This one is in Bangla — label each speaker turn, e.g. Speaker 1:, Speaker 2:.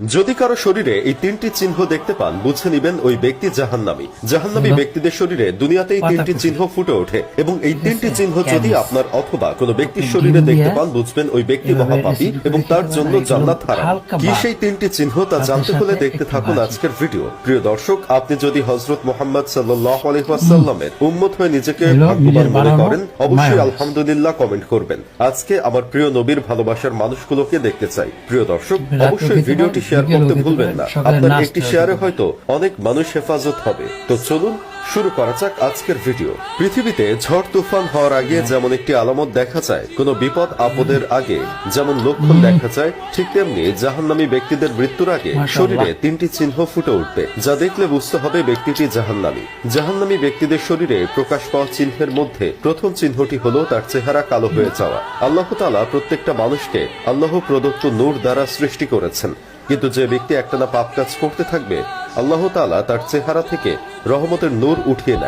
Speaker 1: যদি কারো শরীরে এই তিনটি চিহ্ন দেখতে পান বুঝে নিবেন ওই ব্যক্তি জাহান্নামী। জাহান্নামী ব্যক্তিদের শরীরে দুনিয়াতেই তিনটি চিহ্ন ফুটে ওঠে এবং এই তিনটি চিহ্ন যদি আপনার অথবা কোনো ব্যক্তির শরীরে দেখতে পান বুঝবেন ওই ব্যক্তি মহাপাপী এবং তার জন্য জান্নাত হারাম। কি সেই তিনটি চিহ্ন তা জানতে হলে দেখতে থাকুন আজকের ভিডিও। প্রিয় দর্শক, আপনি যদি হযরত মুহাম্মদ সাল্লাল্লাহু আলাইহি ওয়াসাল্লামের উম্মত হয়ে নিজেকে ভাগ্যবান মনে করেন অবশ্যই আলহামদুলিল্লাহ কমেন্ট করবেন। আজকে আমার প্রিয় নবীর ভালোবাসার মানুষগুলোকে দেখতে চাই। প্রিয় দর্শক, অবশ্যই ভিডিওটি শেয়ার করতে ভুলবেন না। আপনার একটি শেয়ারে হয়তো অনেক মানুষ হেফাজত হবে। তো চলুন শুরু করা যাক আজকের ভিডিও। পৃথিবীতে ঝড় তুফান হওয়ার আগে যেমন একটি আলামত দেখা যায়, কোনো বিপদ আপদের আগে যেমন লক্ষণ দেখা যায়, ঠিক তেমনি জাহান্নামী ব্যক্তিদের মৃত্যুর আগে শরীরে তিনটি চিহ্ন ফুটে উঠবে, যা দেখলে বুঝতে হবে ব্যক্তিটি জাহান্নামী। জাহান্নামী ব্যক্তিদের শরীরে প্রকাশ পাওয়া চিহ্নের মধ্যে প্রথম চিহ্নটি হলো তার চেহারা কালো হয়ে যাওয়া। আল্লাহ তাআলা প্রত্যেকটা মানুষকে আল্লাহ প্রদত্ত নূর দ্বারা সৃষ্টি করেছেন, কিন্তু যে ব্যক্তি একটানা পাপ কাজ করতে থাকবে আল্লাহ তাআলা তার চেহারা থেকে রহমতের নূর উঠিয়ে নেয়।